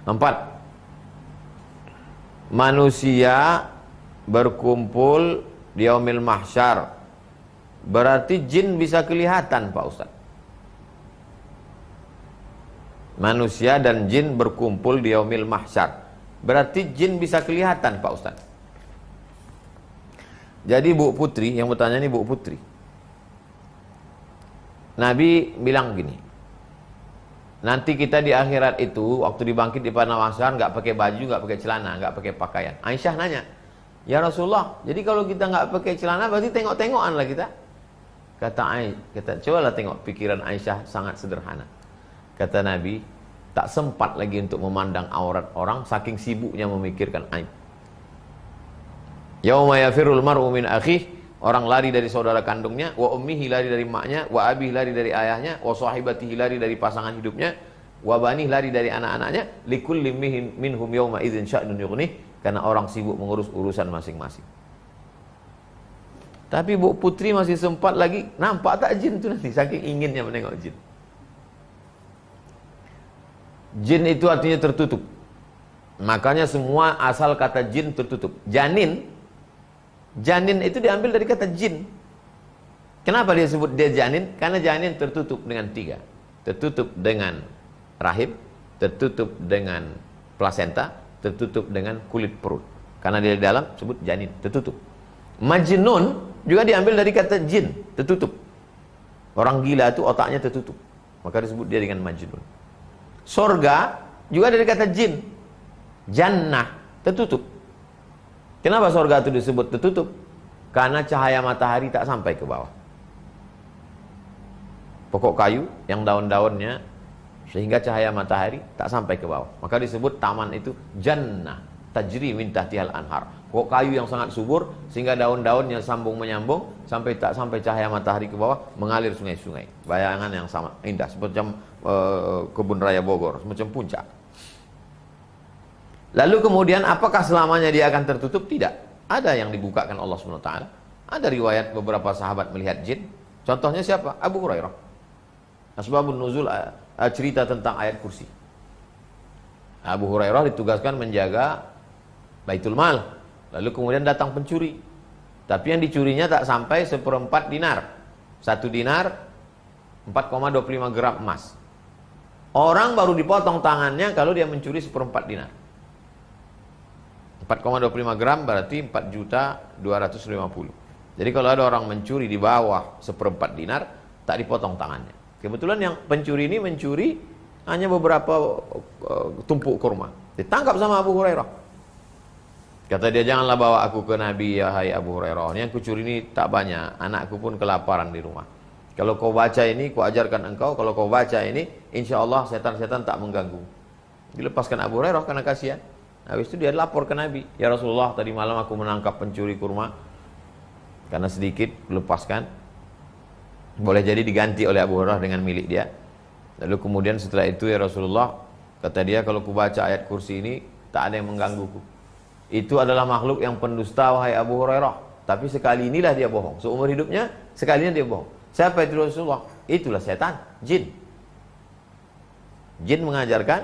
4. Manusia berkumpul di yaumil mahsyar. Berarti jin bisa kelihatan, Pak Ustaz. Manusia dan jin berkumpul di yaumil mahsyar. Berarti jin bisa kelihatan, Pak Ustaz. Jadi Bu Putri, yang bertanya ini Bu Putri. Nabi bilang gini, nanti kita di akhirat itu, waktu dibangkit di padang mahsyar, nggak pakai baju, nggak pakai celana, nggak pakai pakaian. Aisyah nanya, ya Rasulullah, jadi kalau kita nggak pakai celana, berarti tengok-tengokan lah kita. Kata cobalah tengok, pikiran Aisyah sangat sederhana. Kata Nabi, tak sempat lagi untuk memandang aurat orang, saking sibuknya memikirkan aib. Yauma yafirul mar'u min akhih, orang lari dari saudara kandungnya, wa ummihi lari dari maknya, wa abihi lari dari ayahnya, wa sahibatihi lari dari pasangan hidupnya, wa banih lari dari anak-anaknya, likulli minhum yawma idzin sya'nun yughnih, karena orang sibuk mengurus urusan masing-masing. Tapi Bu Putri masih sempat lagi, nampak tak jin itu nanti, saking inginnya menengok jin. Jin itu artinya tertutup. Makanya semua asal kata jin tertutup. Janin itu diambil dari kata jin. Kenapa dia sebut dia janin? Karena janin tertutup dengan 3. Tertutup dengan rahim, tertutup dengan plasenta, tertutup dengan kulit perut. Karena dia di dalam sebut janin, tertutup. Majnun juga diambil dari kata jin, tertutup. Orang gila itu otaknya tertutup. Maka disebut dia dengan majnun. Sorga juga dari kata jin. Jannah, tertutup. Kenapa surga itu disebut tertutup? Karena cahaya matahari tak sampai ke bawah. Pokok kayu yang daun-daunnya sehingga cahaya matahari tak sampai ke bawah. Maka disebut taman itu jannah, tajri min tahtihal anhar. Pokok kayu yang sangat subur sehingga daun-daunnya sambung menyambung sampai tak sampai cahaya matahari ke bawah, mengalir sungai-sungai. Bayangan yang sama indah, semacam kebun raya Bogor, semacam puncak. Lalu kemudian apakah selamanya dia akan tertutup? Tidak. Ada yang dibukakan Allah SWT. Ada riwayat beberapa sahabat melihat jin. Contohnya siapa? Abu Hurairah. Asbabun nuzul cerita tentang ayat kursi. Abu Hurairah ditugaskan menjaga Baitul Mal. Lalu kemudian datang pencuri. Tapi yang dicurinya tak sampai 1/4 dinar. 1 dinar 4,25 gram emas. Orang baru dipotong tangannya kalau dia mencuri 1/4 dinar. 4,25 gram berarti 4.250.000. Jadi kalau ada orang mencuri di bawah 1/4 dinar, tak dipotong tangannya. Kebetulan yang pencuri ini mencuri hanya beberapa tumpuk kurma. Ditangkap sama Abu Hurairah. Kata dia, janganlah bawa aku ke Nabi, ya hai Abu Hurairah. Ini yang kucuri ini tak banyak, anakku pun kelaparan di rumah. Kalau kau baca ini, ku ajarkan engkau. Kalau kau baca ini, insya Allah setan-setan tak mengganggu. Dilepaskan Abu Hurairah karena kasihan. Habis itu dia lapor ke Nabi, ya Rasulullah, tadi malam aku menangkap pencuri kurma karena sedikit, lepaskan. Boleh jadi diganti oleh Abu Hurairah dengan milik dia. Lalu kemudian setelah itu, ya Rasulullah, kata dia, kalau ku baca ayat kursi ini tak ada yang menggangguku. Itu adalah makhluk yang pendusta, wahai Abu Hurairah. Tapi sekali inilah dia bohong. Seumur hidupnya sekali ini dia bohong. Siapa itu Rasulullah? Itulah setan, jin. Jin mengajarkan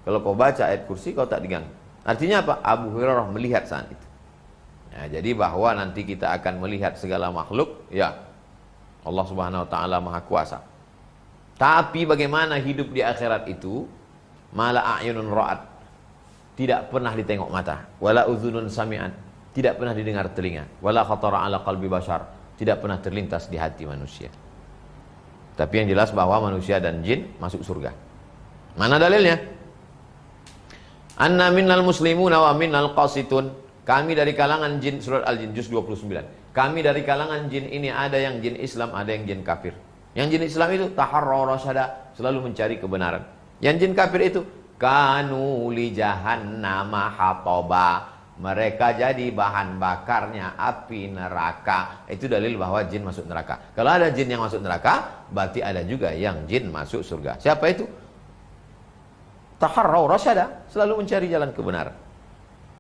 kalau kau baca ayat kursi kau tak diganggu. Artinya apa? Abu Hurairah melihat saat itu. Ya, jadi bahwa nanti kita akan melihat segala makhluk, ya Allah Subhanahu wa taala Maha Kuasa. Tapi bagaimana hidup di akhirat itu? Mala a'yunun ra'at. Tidak pernah ditengok mata, wala udhunun sami'an. Tidak pernah didengar telinga, wala khatara ala qalbi bashar. Tidak pernah terlintas di hati manusia. Tapi yang jelas bahwa manusia dan jin masuk surga. Mana dalilnya? Anna minnal muslimuna wa minnal qasitun. Kami dari kalangan jin, surat Al-Jin juz 29. Kami dari kalangan jin ini ada yang jin Islam, ada yang jin kafir. Yang jin Islam itu taharra rasyada, selalu mencari kebenaran. Yang jin kafir itu kanu li jahannama hataba. Mereka jadi bahan bakarnya api neraka. Itu dalil bahwa jin masuk neraka. Kalau ada jin yang masuk neraka, berarti ada juga yang jin masuk surga. Siapa itu? Taharraw rasyada, selalu mencari jalan kebenaran.